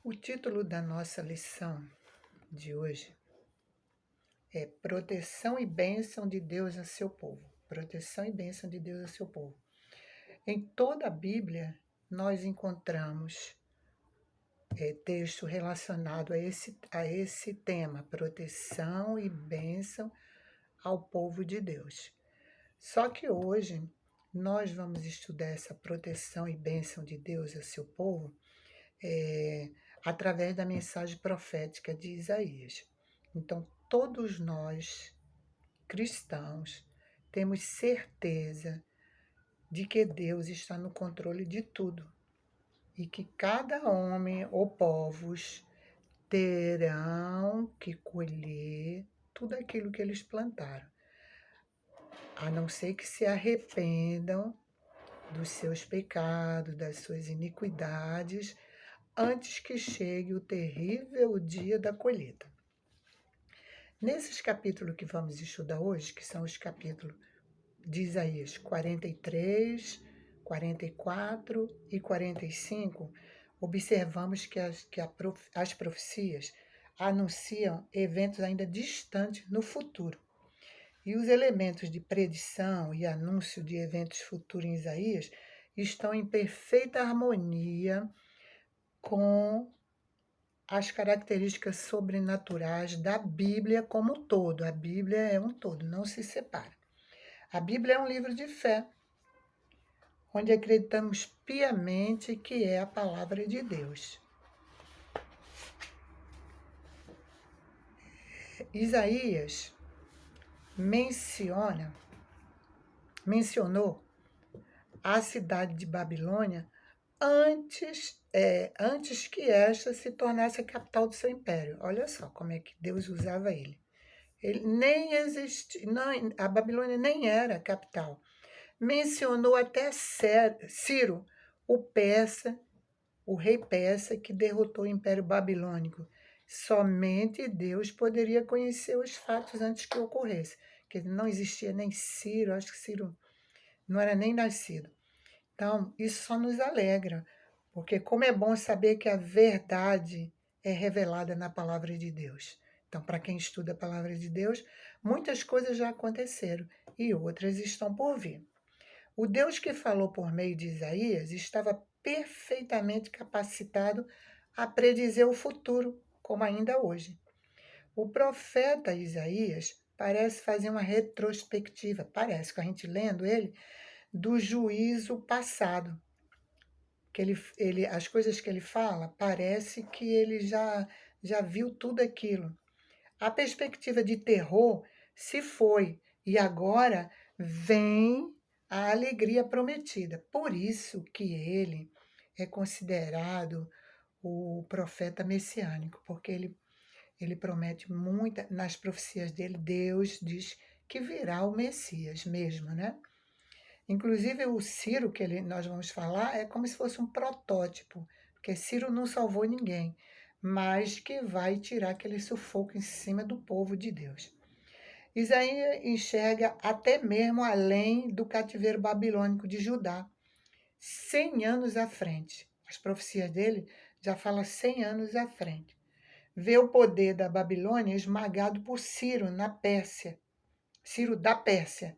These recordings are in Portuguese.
O título da nossa lição de hoje é Proteção e Bênção de Deus a seu povo. Proteção e bênção de Deus a seu povo. Em toda a Bíblia, nós encontramos texto relacionado a esse tema, proteção e bênção ao povo de Deus. Só que hoje nós vamos estudar essa proteção e bênção de Deus a seu povo é, através da mensagem profética de Isaías. Então, todos nós, cristãos, temos certeza de que Deus está no controle de tudo e que cada homem ou povos terão que colher tudo aquilo que eles plantaram, a não ser que se arrependam dos seus pecados, das suas iniquidades, antes que chegue o terrível dia da colheita. Nesses capítulos que vamos estudar hoje, que são os capítulos de Isaías 43, 44 e 45, observamos que as profecias anunciam eventos ainda distantes no futuro. E os elementos de predição e anúncio de eventos futuros em Isaías estão em perfeita harmonia com as características sobrenaturais da Bíblia como um todo. A Bíblia é um todo, não se separa. A Bíblia é um livro de fé, onde acreditamos piamente que é a palavra de Deus. Isaías mencionou a cidade de Babilônia antes que esta se tornasse a capital do seu império. Olha só como é que Deus usava ele. Ele nem existia, a Babilônia nem era a capital. Mencionou até Ciro, o rei persa que derrotou o Império Babilônico. Somente Deus poderia conhecer os fatos antes que ocorresse, porque não existia nem Ciro, acho que Ciro não era nem nascido. Então, isso só nos alegra, porque como é bom saber que a verdade é revelada na palavra de Deus. Então, para quem estuda a palavra de Deus, muitas coisas já aconteceram e outras estão por vir. O Deus que falou por meio de Isaías estava perfeitamente capacitado a predizer o futuro, como ainda hoje. O profeta Isaías parece fazer uma retrospectiva, parece, com a gente lendo ele, do juízo passado. Que as coisas que ele fala, parece que ele já viu tudo aquilo. A perspectiva de terror se foi e agora vem a alegria prometida. Por isso que ele é considerado o profeta messiânico, porque ele promete muita, nas profecias dele, Deus diz que virá o Messias mesmo, né? Inclusive o Ciro, que nós vamos falar, é como se fosse um protótipo, porque Ciro não salvou ninguém, mas que vai tirar aquele sufoco em cima do povo de Deus. Isaías enxerga até mesmo além do cativeiro babilônico de Judá, 100 anos à frente. As profecias dele já falam 100 anos à frente. Vê o poder da Babilônia esmagado por Ciro na Pérsia, Ciro da Pérsia.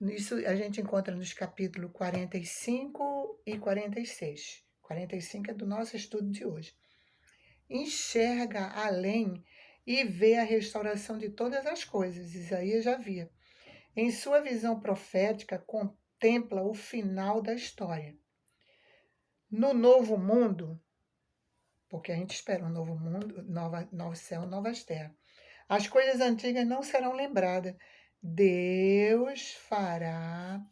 Isso a gente encontra nos capítulos 45 e 46. 45 é do nosso estudo de hoje. Enxerga além e vê a restauração de todas as coisas. Isaías já via. Em sua visão profética, contempla o final da história. No novo mundo, porque a gente espera um novo mundo, novo céu, novas terras, as coisas antigas não serão lembradas. Deus fará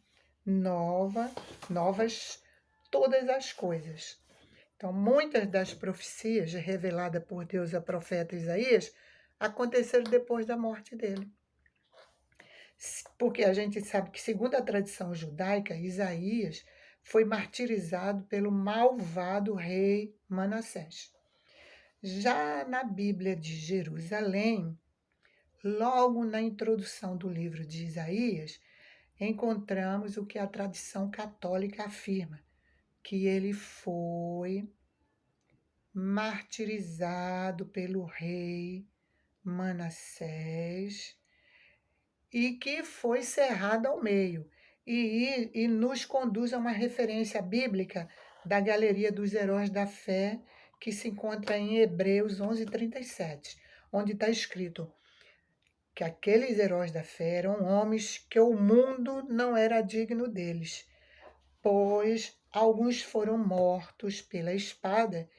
novas todas as coisas. Então, muitas das profecias reveladas por Deus ao profeta Isaías aconteceram depois da morte dele. Porque a gente sabe que, segundo a tradição judaica, Isaías foi martirizado pelo malvado rei Manassés. Já na Bíblia de Jerusalém, logo na introdução do livro de Isaías, encontramos o que a tradição católica afirma, que ele foi martirizado pelo rei Manassés e que foi cerrado ao meio. E nos conduz a uma referência bíblica da galeria dos heróis da fé, que se encontra em Hebreus 11:37, onde está escrito que aqueles heróis da fé eram homens que o mundo não era digno deles, pois alguns foram mortos pela espada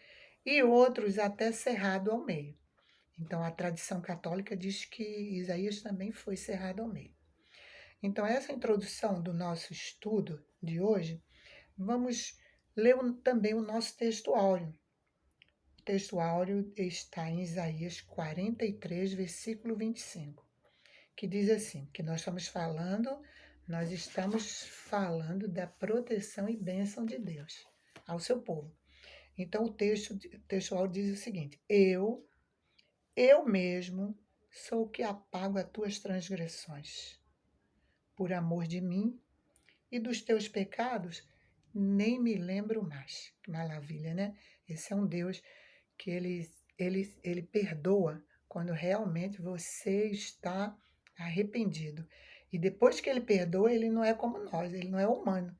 e outros até cerrado ao meio. Então, a tradição católica diz que Isaías também foi cerrado ao meio. Então, essa introdução do nosso estudo de hoje, vamos ler também o nosso texto áureo. O texto áureo está em Isaías 43, versículo 25, que diz assim, que nós estamos falando da proteção e bênção de Deus ao seu povo. Então, o texto áureo diz o seguinte: eu mesmo sou o que apago as tuas transgressões. Por amor de mim e dos teus pecados, nem me lembro mais. Que maravilha, né? Esse é um Deus que ele perdoa quando realmente você está arrependido. E depois que ele perdoa, ele não é como nós, ele não é humano.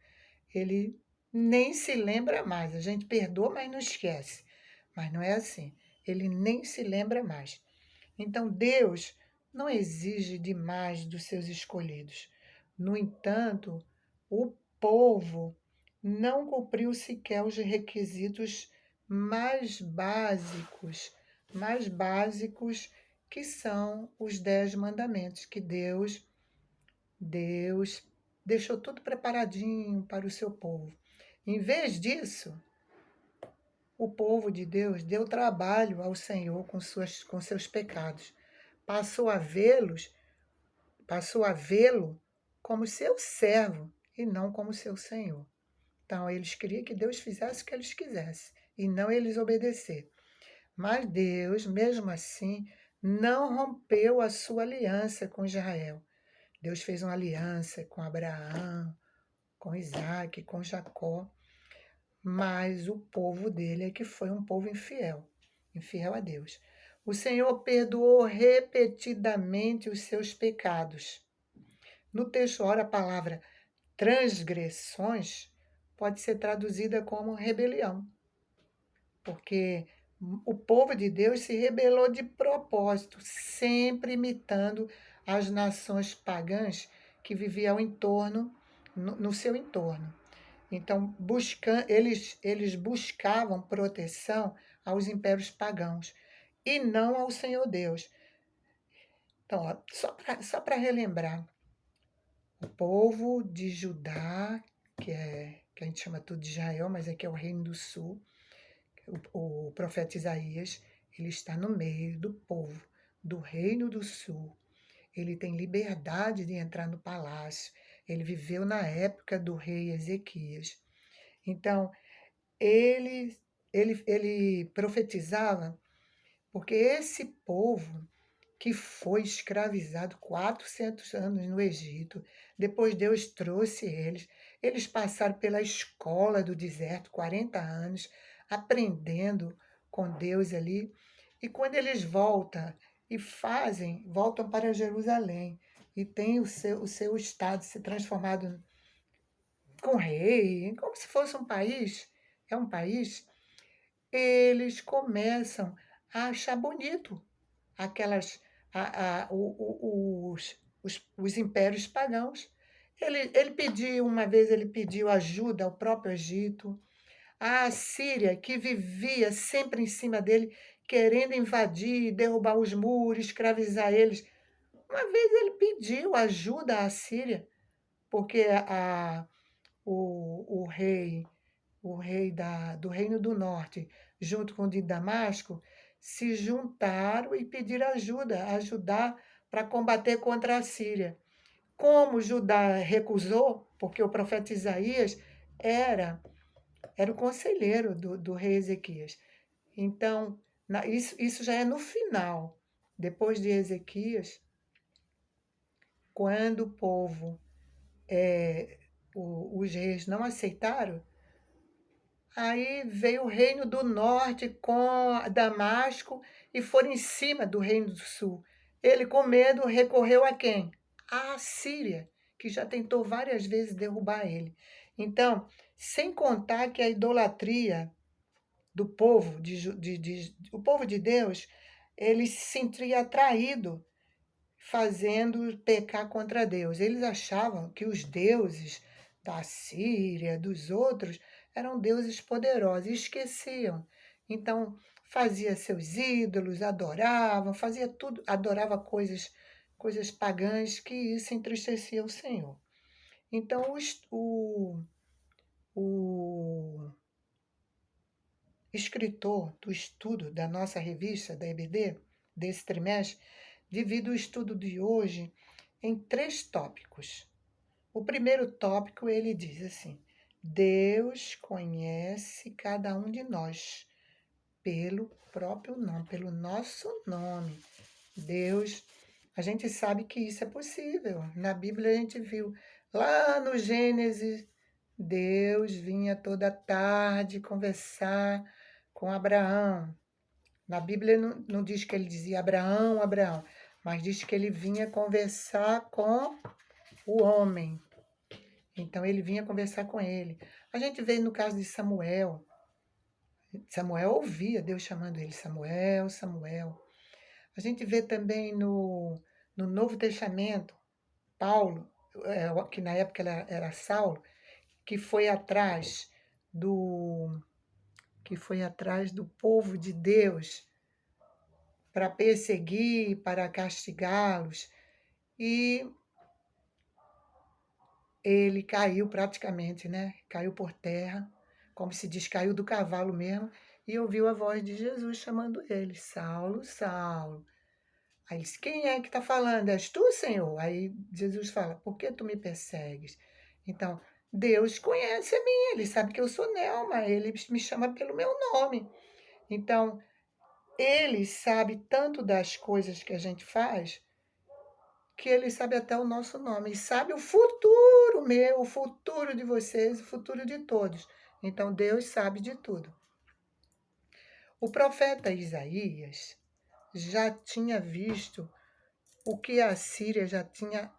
Ele nem se lembra mais. A gente perdoa, mas não esquece. Mas não é assim. Ele nem se lembra mais. Então, Deus não exige demais dos seus escolhidos. No entanto, o povo não cumpriu sequer os requisitos mais básicos que são os 10 mandamentos que Deus deixou tudo preparadinho para o seu povo. Em vez disso, o povo de Deus deu trabalho ao Senhor com seus pecados. Passou a vê-lo como seu servo e não como seu Senhor. Então, eles queriam que Deus fizesse o que eles quisessem e não eles obedecer. Mas Deus, mesmo assim, não rompeu a sua aliança com Israel. Deus fez uma aliança com Abraão, com Isaac, com Jacó, mas o povo dele é que foi um povo infiel a Deus. O Senhor perdoou repetidamente os seus pecados. No texto, ora, a palavra transgressões pode ser traduzida como rebelião, porque o povo de Deus se rebelou de propósito, sempre imitando as nações pagãs que viviam no seu entorno. Então, eles buscavam proteção aos impérios pagãos e não ao Senhor Deus. Então, ó, só para relembrar, o povo de Judá, que a gente chama tudo de Israel, mas aqui é o Reino do Sul, o profeta Isaías, ele está no meio do povo do Reino do Sul. Ele tem liberdade de entrar no palácio. Ele viveu na época do rei Ezequias. Então, ele profetizava porque esse povo que foi escravizado 400 anos no Egito, depois Deus trouxe eles passaram pela escola do deserto 40 anos, aprendendo com Deus ali, e quando eles voltam para Jerusalém, e tem o seu estado se transformado com rei, como se fosse um país, é um país, eles começam a achar bonito aquelas os impérios pagãos. Uma vez ele pediu ajuda ao próprio Egito, a Síria, que vivia sempre em cima dele, querendo invadir, derrubar os muros, escravizar eles. Uma vez ele pediu ajuda à Síria, porque o rei do Reino do Norte, junto com o de Damasco, se juntaram e pediram ajudar para combater contra a Síria. Como Judá recusou, porque o profeta Isaías era o conselheiro do rei Ezequias. Então, isso já é no final, depois de Ezequias, quando o povo, os reis não aceitaram, Aí veio o reino do norte com Damasco e foram em cima do reino do sul. Ele, com medo, recorreu a quem? A Síria, que já tentou várias vezes derrubar ele. Então, sem contar que a idolatria do povo, o povo de Deus, ele se sentia atraído fazendo pecar contra Deus. Eles achavam que os deuses da Síria, dos outros, eram deuses poderosos e esqueciam. Então, fazia seus ídolos, adoravam, fazia tudo, adorava coisas pagãs, que isso entristecia o Senhor. Então, o escritor do estudo da nossa revista, da EBD, desse trimestre, divide o estudo de hoje em 3 tópicos. O primeiro tópico, ele diz assim: Deus conhece cada um de nós pelo próprio nome, pelo nosso nome. Deus, a gente sabe que isso é possível. Na Bíblia a gente viu lá no Gênesis, Deus vinha toda tarde conversar com Abraão. Na Bíblia não diz que ele dizia Abraão, Abraão, mas diz que ele vinha conversar com o homem. Então ele vinha conversar com ele. A gente vê no caso de Samuel. Samuel ouvia Deus chamando ele, Samuel, Samuel. A gente vê também no Novo Testamento, Paulo, que na época era Saulo, que foi atrás do povo de Deus para perseguir, para castigá-los. E ele caiu praticamente, né? Caiu por terra, como se diz, caiu do cavalo mesmo, e ouviu a voz de Jesus chamando ele, Saulo, Saulo. Aí ele disse, quem é que está falando? És tu, Senhor? Aí Jesus fala, por que tu me persegues? Então, Deus conhece a mim, ele sabe que eu sou Nelma, ele me chama pelo meu nome. Então, ele sabe tanto das coisas que a gente faz, que ele sabe até o nosso nome, e sabe o futuro meu, o futuro de vocês, o futuro de todos. Então, Deus sabe de tudo. O profeta Isaías já tinha visto o que a Síria já tinha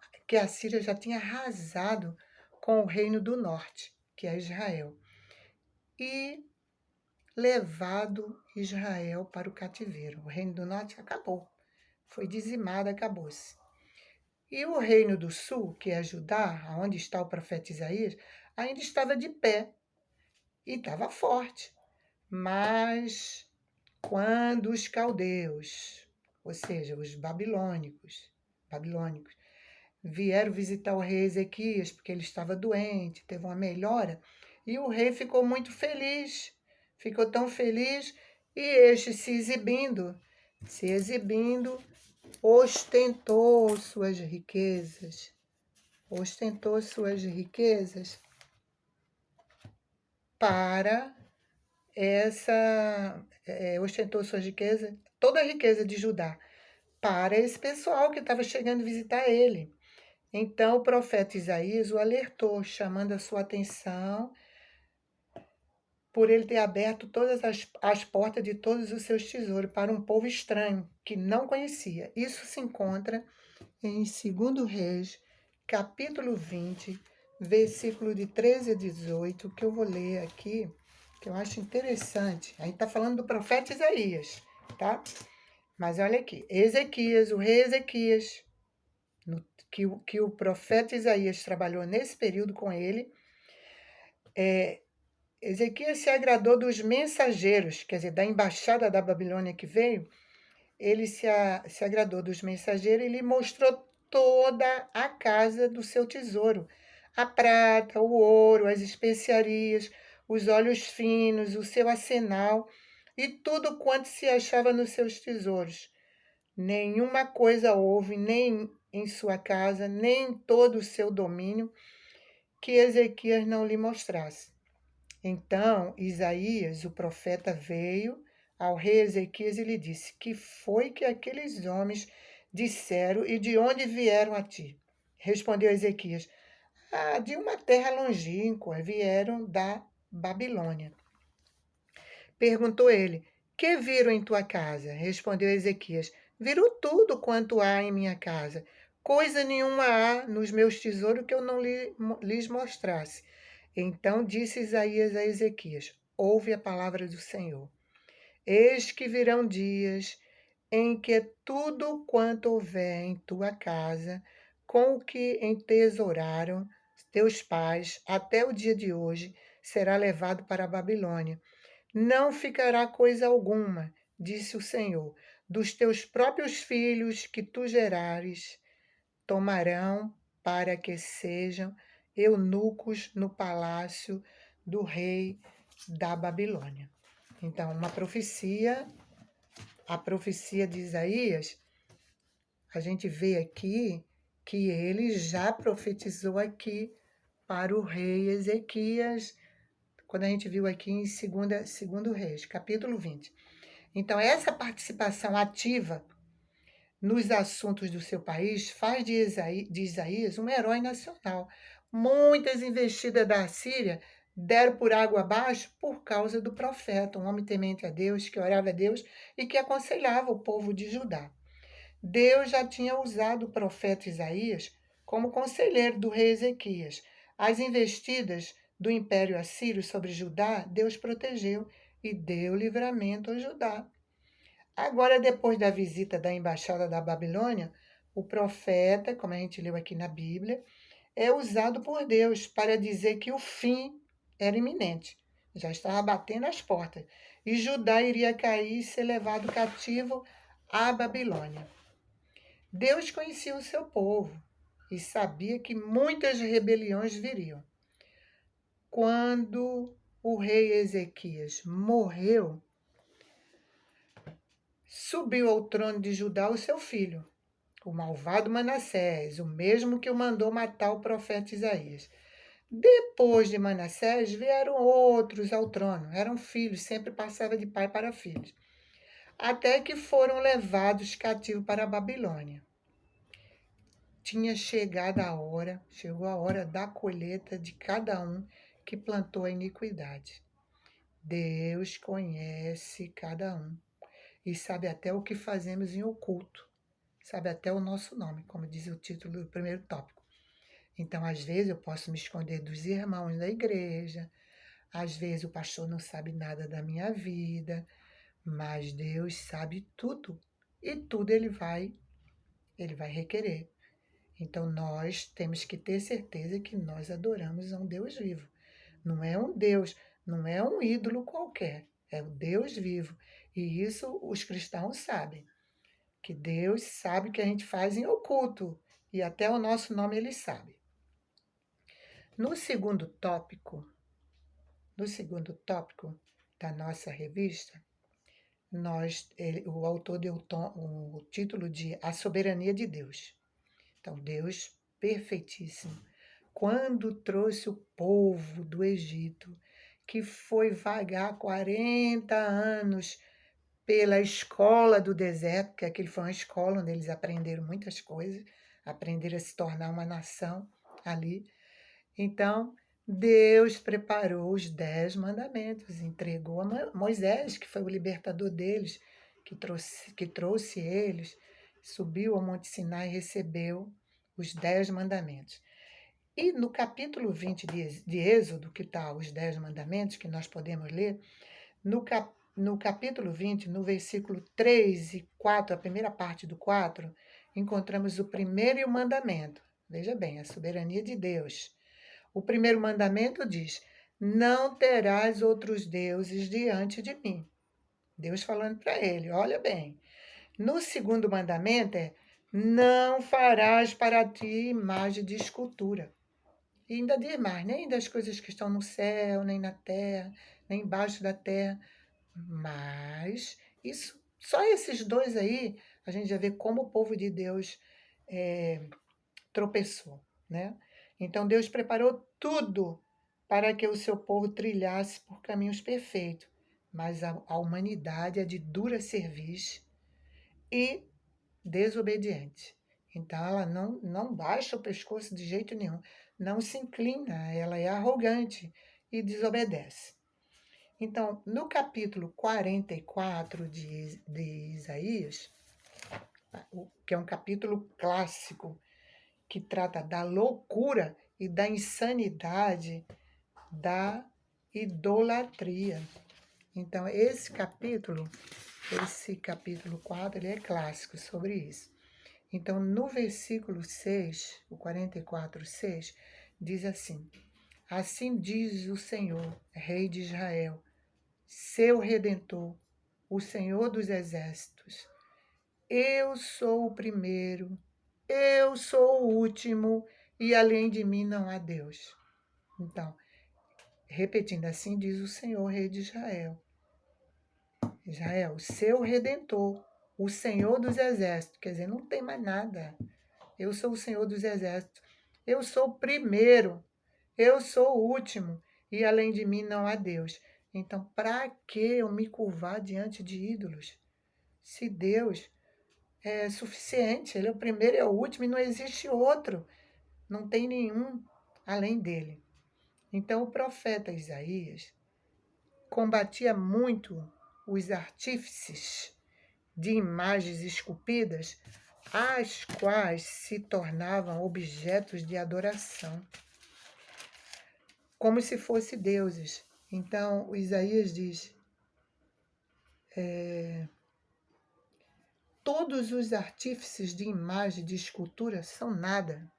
arrasado com o reino do norte, que é Israel, e levado Israel para o cativeiro. O reino do norte acabou, foi dizimado, acabou-se. E o reino do sul, que é Judá, onde está o profeta Isaías, ainda estava de pé e estava forte. Mas quando os caldeus, ou seja, os babilônicos, vieram visitar o rei Ezequias, porque ele estava doente, teve uma melhora, e o rei ficou muito feliz, ficou tão feliz, e este se exibindo, ostentou suas riquezas, para ostentou suas riquezas, toda a riqueza de Judá, para esse pessoal que estava chegando visitar ele. Então o profeta Isaías o alertou, chamando a sua atenção por ele ter aberto todas as portas de todos os seus tesouros para um povo estranho que não conhecia. Isso se encontra em 2 Reis, capítulo 20, versículo de 13 a 18, que eu vou ler aqui, que eu acho interessante. A gente está falando do profeta Isaías, tá? Mas olha aqui, Ezequias, o rei Ezequias, que o profeta Isaías trabalhou nesse período com ele, Ezequias se agradou dos mensageiros, quer dizer, da embaixada da Babilônia que veio, ele se agradou dos mensageiros e lhe mostrou toda a casa do seu tesouro, a prata, o ouro, as especiarias, os óleos finos, o seu arsenal e tudo quanto se achava nos seus tesouros. Nenhuma coisa houve, nem em sua casa, nem em todo o seu domínio, que Ezequias não lhe mostrasse. Então Isaías, o profeta, veio ao rei Ezequias e lhe disse: que foi que aqueles homens disseram e de onde vieram a ti? Respondeu Ezequias: de uma terra longínqua, vieram da Babilônia. Perguntou ele: Que viram em tua casa? Respondeu Ezequias: Viram tudo quanto há em minha casa. Coisa nenhuma há nos meus tesouros que eu não lhes mostrasse. Então disse Isaías a Ezequias: Ouve a palavra do Senhor. Eis que virão dias em que tudo quanto houver em tua casa, com o que entesouraram teus pais até o dia de hoje, será levado para a Babilônia. Não ficará coisa alguma, disse o Senhor, dos teus próprios filhos que tu gerares, tomarão para que sejam eunucos no palácio do rei da Babilônia. Então, a profecia de Isaías, a gente vê aqui que ele já profetizou aqui para o rei Ezequias, quando a gente viu aqui em 2 Reis, capítulo 20. Então, essa participação ativa nos assuntos do seu país faz de Isaías um herói nacional. Muitas investidas da Síria deram por água abaixo por causa do profeta, um homem temente a Deus, que orava a Deus e que aconselhava o povo de Judá. Deus já tinha usado o profeta Isaías como conselheiro do rei Ezequias. As investidas do Império Assírio sobre Judá, Deus protegeu e deu livramento a Judá. Agora, depois da visita da embaixada da Babilônia, o profeta, como a gente leu aqui na Bíblia, é usado por Deus para dizer que o fim era iminente. Já estava batendo as portas. E Judá iria cair e ser levado cativo à Babilônia. Deus conhecia o seu povo e sabia que muitas rebeliões viriam. Quando o rei Ezequias morreu, subiu ao trono de Judá o seu filho, o malvado Manassés, o mesmo que o mandou matar o profeta Isaías. Depois de Manassés vieram outros ao trono, eram filhos, sempre passava de pai para filhos, até que foram levados cativos para a Babilônia. Chegou a hora da colheita de cada um que plantou a iniquidade. Deus conhece cada um e sabe até o que fazemos em oculto, sabe até o nosso nome, como diz o título do primeiro tópico. Então, às vezes, eu posso me esconder dos irmãos da igreja, às vezes o pastor não sabe nada da minha vida, mas Deus sabe tudo e tudo ele vai requerer. Então, nós temos que ter certeza que nós adoramos a um Deus vivo. Não é um Deus, não é um ídolo qualquer, é o Deus vivo. E isso os cristãos sabem, que Deus sabe o que a gente faz em oculto, e até o nosso nome ele sabe. No segundo tópico da nossa revista, o autor deu o título de A Soberania de Deus. Então, Deus perfeitíssimo, quando trouxe o povo do Egito, que foi vagar 40 anos pela escola do deserto, que aquele foi uma escola onde eles aprenderam muitas coisas, aprenderam a se tornar uma nação ali. Então, Deus preparou os 10 mandamentos, entregou a Moisés, que foi o libertador deles, que trouxe eles, subiu ao Monte Sinai e recebeu os 10 mandamentos. E no capítulo 20 de Êxodo, que está os 10 mandamentos, que nós podemos ler, no capítulo 20, no versículo 3 e 4, a primeira parte do 4, encontramos o primeiro mandamento. Veja bem, a soberania de Deus. O primeiro mandamento diz: Não terás outros deuses diante de mim. Deus falando para ele, olha bem. No segundo mandamento é: Não farás para ti imagem de escultura. E ainda diz mais, nem das coisas que estão no céu, nem na terra, nem embaixo da terra. Mas só esses dois aí, a gente já vê como o povo de Deus tropeçou, né? Então Deus preparou tudo para que o seu povo trilhasse por caminhos perfeitos, mas a humanidade é de dura cerviz e desobediente. Então ela não baixa o pescoço de jeito nenhum, não se inclina, ela é arrogante e desobedece. Então, no capítulo 44 de Isaías, que é um capítulo clássico, que trata da loucura e da insanidade da idolatria. Então, esse capítulo 4, ele é clássico sobre isso. Então, no versículo 6, o 44, 6, diz assim: Assim diz o Senhor, Rei de Israel, seu Redentor, o Senhor dos Exércitos. Eu sou o primeiro, eu sou o último, e além de mim não há Deus. Então, repetindo, assim diz o Senhor, Rei de Israel. Israel, seu Redentor, o Senhor dos Exércitos. Quer dizer, não tem mais nada. Eu sou o Senhor dos Exércitos. Eu sou o primeiro, eu sou o último, e além de mim não há Deus. Então, para que eu me curvar diante de ídolos? Se Deus é suficiente, Ele é o primeiro, é o último e não existe outro, não tem nenhum além dele. Então, o profeta Isaías combatia muito os artífices de imagens esculpidas, as quais se tornavam objetos de adoração, como se fossem deuses. Então, o Isaías diz: todos os artífices de imagem de escultura são nada,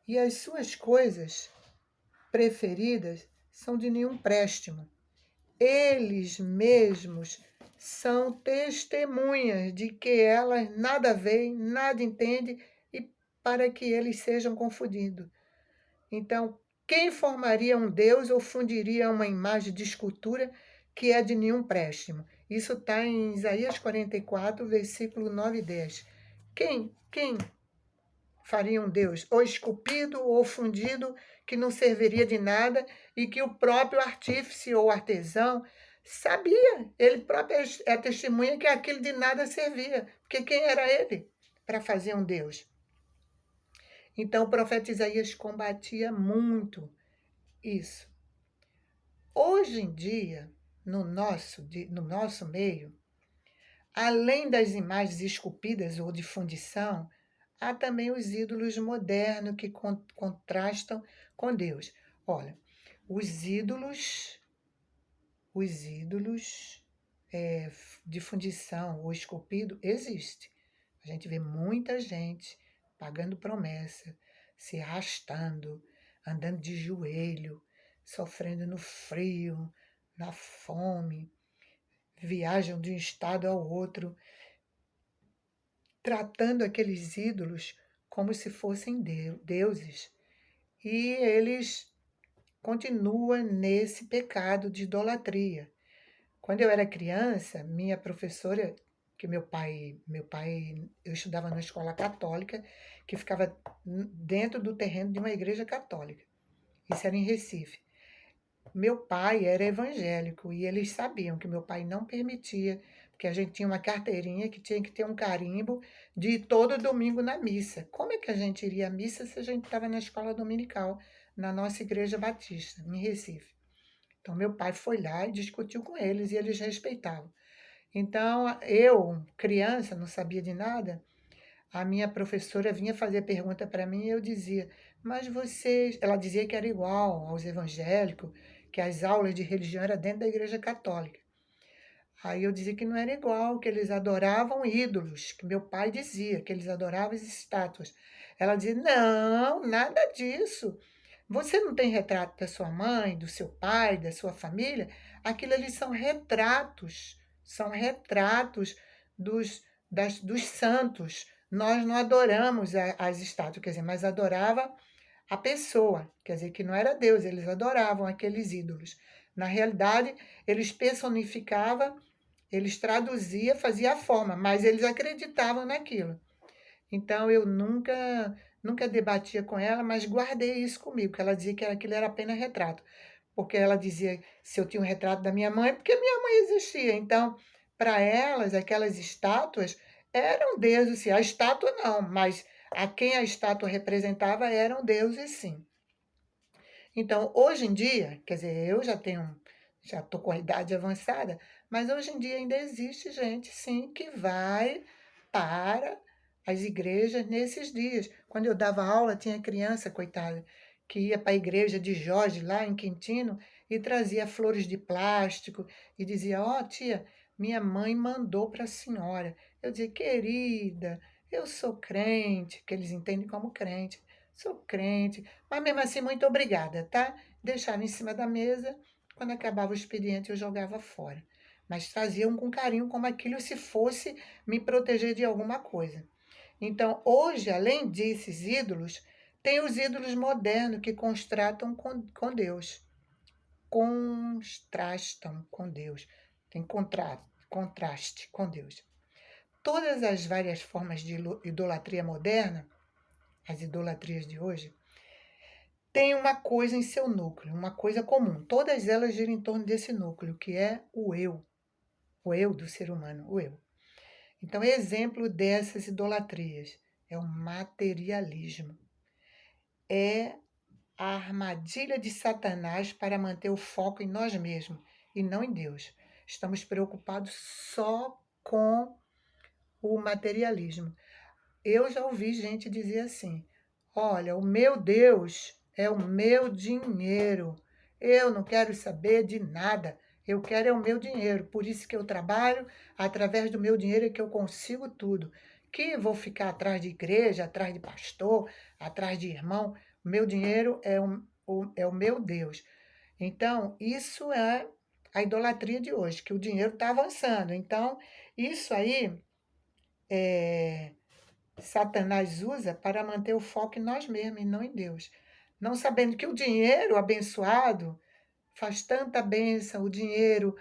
e as suas coisas preferidas são de nenhum préstimo. Eles mesmos são testemunhas de que elas nada veem, nada entendem, e para que eles sejam confundidos. Então, quem formaria um Deus ou fundiria uma imagem de escultura que é de nenhum préstimo? Isso está em Isaías 44, versículo 9 e 10. Quem faria um Deus, ou esculpido ou fundido, que não serviria de nada e que o próprio artífice ou artesão sabia, ele próprio é a testemunha que aquilo de nada servia, porque quem era ele para fazer um Deus? Então o profeta Isaías combatia muito isso. Hoje em dia, no nosso meio, além das imagens esculpidas ou de fundição, há também os ídolos modernos que contrastam com Deus. Olha, os ídolos de fundição ou esculpido existem. A gente vê muita gente pagando promessa, se arrastando, andando de joelho, sofrendo no frio, na fome, viajam de um estado ao outro, tratando aqueles ídolos como se fossem deuses. E eles continuam nesse pecado de idolatria. Quando eu era criança, minha professora, que eu estudava na escola católica, que ficava dentro do terreno de uma igreja católica. Isso era em Recife. Meu pai era evangélico e eles sabiam que meu pai não permitia, porque a gente tinha uma carteirinha que tinha que ter um carimbo de ir todo domingo na missa. Como é que a gente iria à missa se a gente estava na escola dominical, na nossa igreja batista, em Recife? Então, meu pai foi lá e discutiu com eles e eles respeitavam. Então, eu, criança, não sabia de nada, a minha professora vinha fazer pergunta para mim e eu dizia, mas vocês. Ela dizia que era igual aos evangélicos, que as aulas de religião eram dentro da igreja católica. Aí eu dizia que não era igual, que eles adoravam ídolos, que meu pai dizia que eles adoravam as estátuas. Ela dizia, não, nada disso. Você não tem retrato da sua mãe, do seu pai, da sua família? Aquilo ali são retratos dos santos. Nós não adoramos as estátuas, quer dizer, mas adorava a pessoa, quer dizer, que não era Deus, eles adoravam aqueles ídolos. Na realidade, eles personificavam, eles traduziam, faziam a forma, mas eles acreditavam naquilo. Então eu nunca debatia com ela, mas guardei isso comigo, que ela dizia que aquilo era apenas retrato. Porque ela dizia se eu tinha um retrato da minha mãe, porque minha mãe existia. Então, para elas, aquelas estátuas eram deuses, sim. A estátua não, mas a quem a estátua representava eram deuses, sim. Então, hoje em dia, quer dizer, eu já tenho já estou com a idade avançada, mas hoje em dia ainda existe gente, sim, que vai para as igrejas nesses dias. Quando eu dava aula, tinha criança, coitada, que ia para a igreja de Jorge, lá em Quintino, e trazia flores de plástico e dizia: Ó, tia, minha mãe mandou para a senhora. Eu dizia: querida, eu sou crente, que eles entendem como crente. Sou crente, mas mesmo assim, muito obrigada, tá? Deixava em cima da mesa, quando acabava o expediente, eu jogava fora. Mas traziam com carinho, como aquilo se fosse me proteger de alguma coisa. Então, hoje, além desses ídolos, tem os ídolos modernos que contrastam com Deus. Contrastam com Deus. Tem contraste com Deus. Todas as várias formas de idolatria moderna, as idolatrias de hoje, têm uma coisa em seu núcleo, uma coisa comum. Todas elas giram em torno desse núcleo, que é o eu do ser humano, o eu. Então, exemplo dessas idolatrias é o materialismo. É a armadilha de Satanás para manter o foco em nós mesmos e não em Deus. Estamos preocupados só com o materialismo. Eu já ouvi gente dizer assim: olha, o meu Deus é o meu dinheiro. Eu não quero saber de nada. Eu quero é o meu dinheiro. Por isso que eu trabalho, através do meu dinheiro é que eu consigo tudo. Que vou ficar atrás de igreja, atrás de pastor, atrás de irmão. O meu dinheiro é o meu Deus. Então, isso é a idolatria de hoje, que o dinheiro está avançando. Então, isso aí Satanás usa para manter o foco em nós mesmos e não em Deus. Não sabendo que o dinheiro abençoado faz tanta bênção, o dinheiro,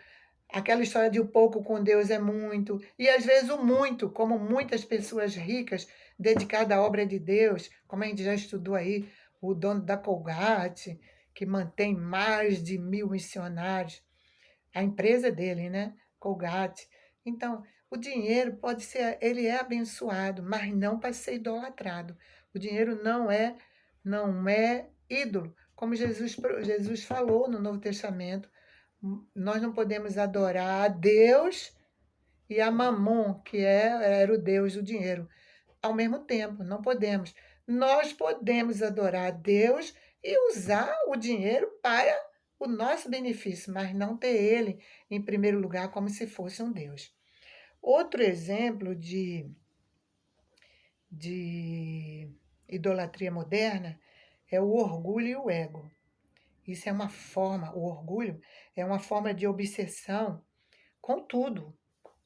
aquela história de o pouco com Deus é muito, e às vezes o muito, como muitas pessoas ricas dedicadas à obra de Deus, como a gente já estudou aí, o dono da Colgate, que mantém mais de 1.000 missionários, a empresa dele, né? Colgate. Então, o dinheiro pode ser, ele é abençoado, mas não para ser idolatrado. O dinheiro não é ídolo, como Jesus falou no Novo Testamento. Nós não podemos adorar a Deus e a Mamon, que era o Deus do dinheiro, ao mesmo tempo. Não podemos. Nós podemos adorar a Deus e usar o dinheiro para o nosso benefício, mas não ter ele em primeiro lugar como se fosse um Deus. Outro exemplo de idolatria moderna é o orgulho e o ego. Isso é uma forma, o orgulho é uma forma de obsessão com tudo,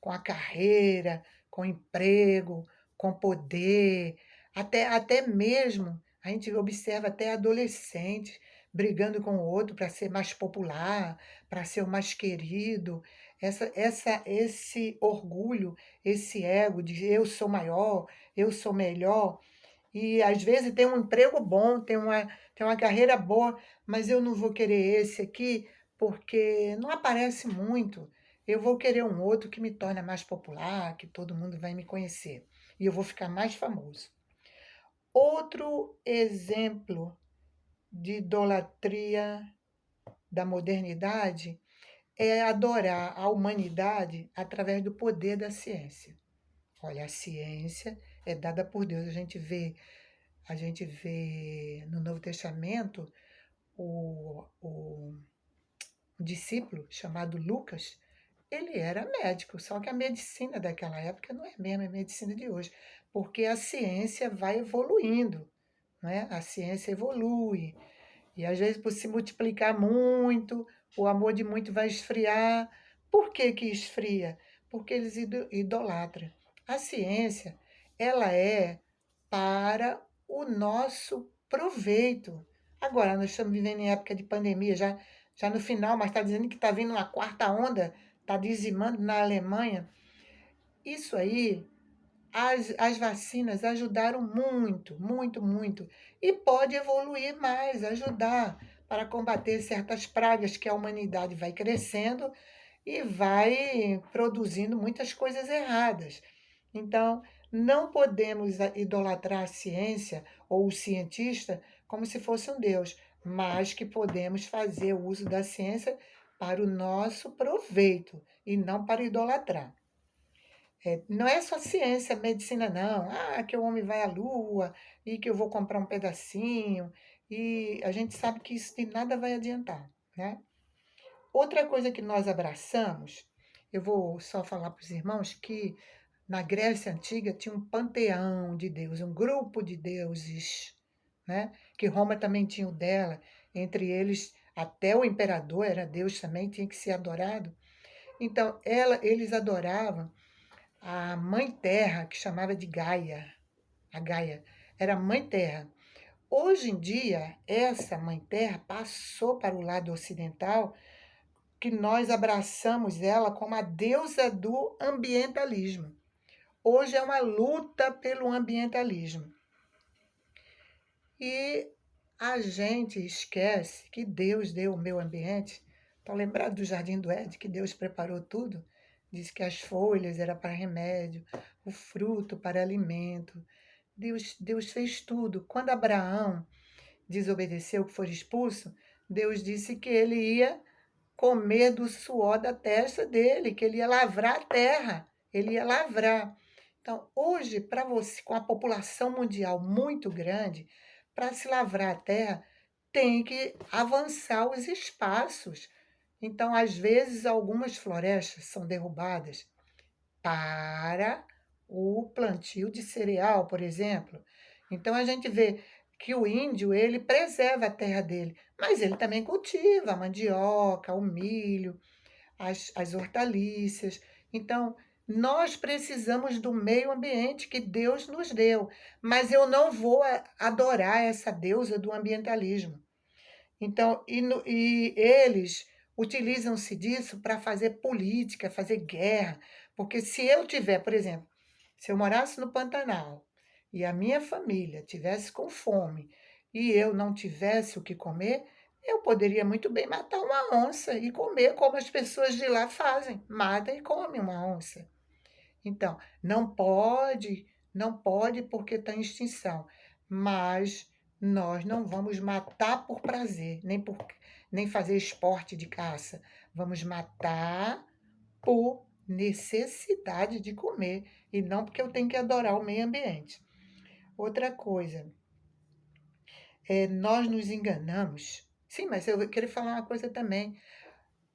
com a carreira, com o emprego, com poder, até mesmo a gente observa até adolescentes brigando com o outro para ser mais popular, para ser o mais querido. Esse orgulho, esse ego de eu sou maior, eu sou melhor, e às vezes tem um emprego bom, tem uma carreira boa, mas eu não vou querer esse aqui porque não aparece muito. Eu vou querer um outro que me torne mais popular, que todo mundo vai me conhecer. E eu vou ficar mais famoso. Outro exemplo de idolatria da modernidade é adorar a humanidade através do poder da ciência. Olha, a ciência é dada por Deus. A gente vê no Novo Testamento o discípulo chamado Lucas, ele era médico, só que a medicina daquela época não é a mesma medicina de hoje, porque a ciência vai evoluindo, né? A ciência evolui, e às vezes por se multiplicar muito, o amor de muito vai esfriar. Por que que esfria? Porque eles idolatram. A ciência, ela é para o nosso proveito. Agora, nós estamos vivendo em época de pandemia, já no final, mas está dizendo que está vindo uma quarta onda, está dizimando na Alemanha. Isso aí, as vacinas ajudaram muito, muito, muito. E pode evoluir mais, ajudar para combater certas pragas que a humanidade vai crescendo e vai produzindo muitas coisas erradas. Então, não podemos idolatrar a ciência ou o cientista como se fosse um Deus, mas que podemos fazer o uso da ciência para o nosso proveito e não para idolatrar. Não é só ciência, medicina, não. Ah, que o homem vai à lua e que eu vou comprar um pedacinho. E a gente sabe que isso de nada vai adiantar, né? Outra coisa que nós abraçamos, eu vou só falar para os irmãos que na Grécia Antiga tinha um panteão de deuses, um grupo de deuses, né? Que Roma também tinha o dela. Entre eles, até o imperador era Deus também, tinha que ser adorado. Então, eles adoravam a Mãe Terra, que chamava de Gaia. A Gaia era a Mãe Terra. Hoje em dia, essa Mãe Terra passou para o lado ocidental, que nós abraçamos ela como a deusa do ambientalismo. Hoje é uma luta pelo ambientalismo. E a gente esquece que Deus deu o meio ambiente. Estão lembrados do Jardim do Éden, que Deus preparou tudo? Diz que as folhas eram para remédio, o fruto para alimento. Deus fez tudo. Quando Abraão desobedeceu, que foi expulso, Deus disse que ele ia comer do suor da testa dele, que ele ia lavrar a terra, ele ia lavrar. Então, hoje, para você, com a população mundial muito grande, para se lavrar a terra, tem que avançar os espaços. Então, às vezes, algumas florestas são derrubadas para o plantio de cereal, por exemplo. Então, a gente vê que o índio, ele preserva a terra dele, mas ele também cultiva a mandioca, o milho, as hortaliças. Então, nós precisamos do meio ambiente que Deus nos deu, mas eu não vou adorar essa deusa do ambientalismo. Então, e eles utilizam-se disso para fazer política, fazer guerra, porque se eu tiver, por exemplo, se eu morasse no Pantanal e a minha família tivesse com fome e eu não tivesse o que comer, eu poderia muito bem matar uma onça e comer como as pessoas de lá fazem, mata e come uma onça. Então, não pode porque está em extinção, mas nós não vamos matar por prazer, nem fazer esporte de caça. Vamos matar por necessidade de comer e não porque eu tenho que adorar o meio ambiente. Outra coisa, nós nos enganamos. Sim, mas eu queria falar uma coisa também.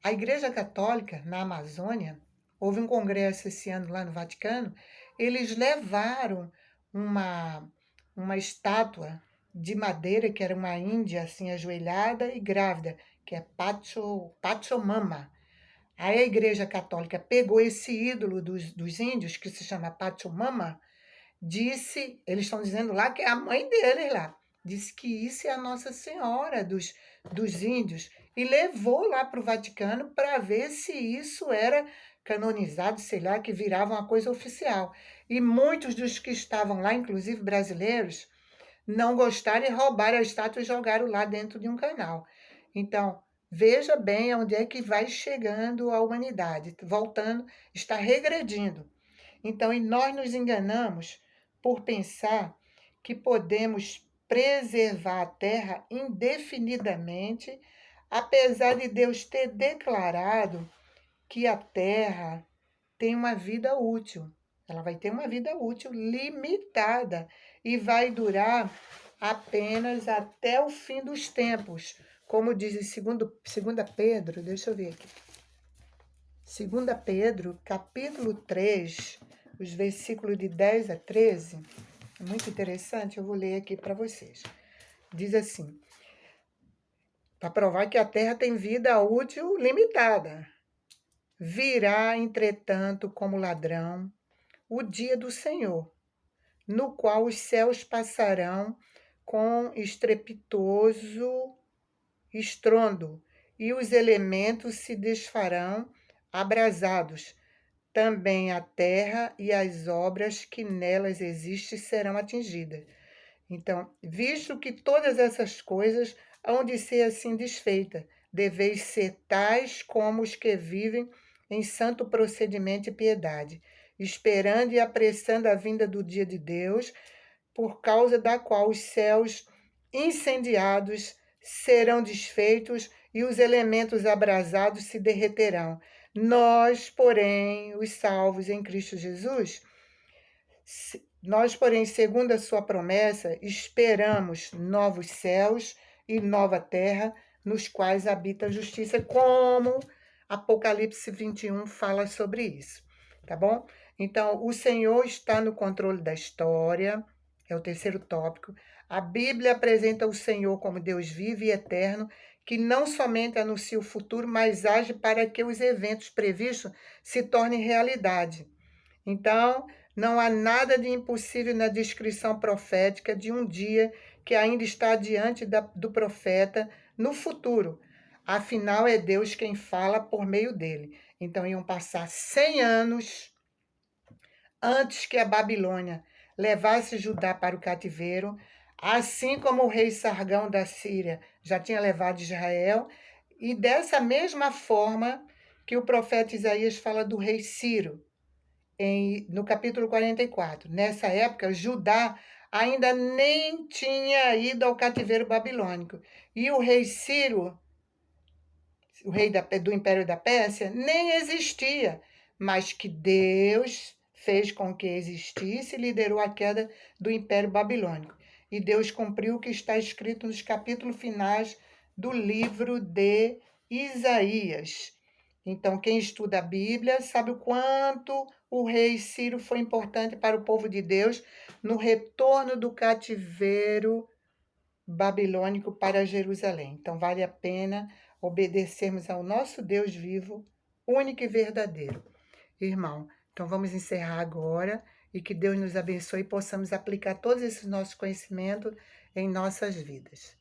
A Igreja Católica, na Amazônia, houve um congresso esse ano lá no Vaticano, eles levaram uma, uma estátua de madeira, que era uma índia assim ajoelhada e grávida, que é Pachamama. Aí a Igreja Católica pegou esse ídolo dos índios, que se chama Pachamama, disse, eles estão dizendo lá que é a mãe deles lá, disse que isso é a Nossa Senhora dos índios, e levou lá para o Vaticano para ver se isso era canonizado, sei lá, que virava uma coisa oficial. E muitos dos que estavam lá, inclusive brasileiros, não gostaram e roubaram a estátua e jogaram lá dentro de um canal. Então, veja bem onde é que vai chegando a humanidade, voltando, está regredindo. Então, e nós nos enganamos por pensar que podemos preservar a terra indefinidamente, apesar de Deus ter declarado que a terra tem uma vida útil. Ela vai ter uma vida útil limitada e vai durar apenas até o fim dos tempos. Como diz em 2 Pedro, deixa eu ver aqui. 2 Pedro, capítulo 3, os versículos de 10 a 13, é muito interessante, eu vou ler aqui para vocês. Diz assim, para provar que a terra tem vida útil limitada. Virá, entretanto, como ladrão, o dia do Senhor, no qual os céus passarão com estrepitoso estrondo, e os elementos se desfarão abrasados. Também a terra e as obras que nelas existem serão atingidas. Então, visto que todas essas coisas hão de ser assim desfeitas, deveis ser tais como os que vivem em santo procedimento e piedade, esperando e apressando a vinda do dia de Deus, por causa da qual os céus incendiados serão desfeitos e os elementos abrasados se derreterão. Nós, porém, os salvos em Cristo Jesus, nós, porém, segundo a sua promessa, esperamos novos céus e nova terra, nos quais habita a justiça, como Apocalipse 21 fala sobre isso, tá bom? Então, o Senhor está no controle da história, é o terceiro tópico. A Bíblia apresenta o Senhor como Deus vivo e eterno, que não somente anuncia o futuro, mas age para que os eventos previstos se tornem realidade. Então, não há nada de impossível na descrição profética de um dia que ainda está diante do profeta no futuro. Afinal, é Deus quem fala por meio dele. Então, iam passar 100 anos antes que a Babilônia levasse Judá para o cativeiro, assim como o rei Sargão da Síria já tinha levado Israel, e dessa mesma forma que o profeta Isaías fala do rei Ciro, no capítulo 44. Nessa época, Judá ainda nem tinha ido ao cativeiro babilônico. E o rei Ciro, o rei do Império da Pérsia, nem existia, mas que Deus fez com que existisse e liderou a queda do Império Babilônico. E Deus cumpriu o que está escrito nos capítulos finais do livro de Isaías. Então, quem estuda a Bíblia sabe o quanto o rei Ciro foi importante para o povo de Deus no retorno do cativeiro babilônico para Jerusalém. Então, vale a pena obedecermos ao nosso Deus vivo, único e verdadeiro. Irmão, então vamos encerrar agora e que Deus nos abençoe e possamos aplicar todos esses nossos conhecimentos em nossas vidas.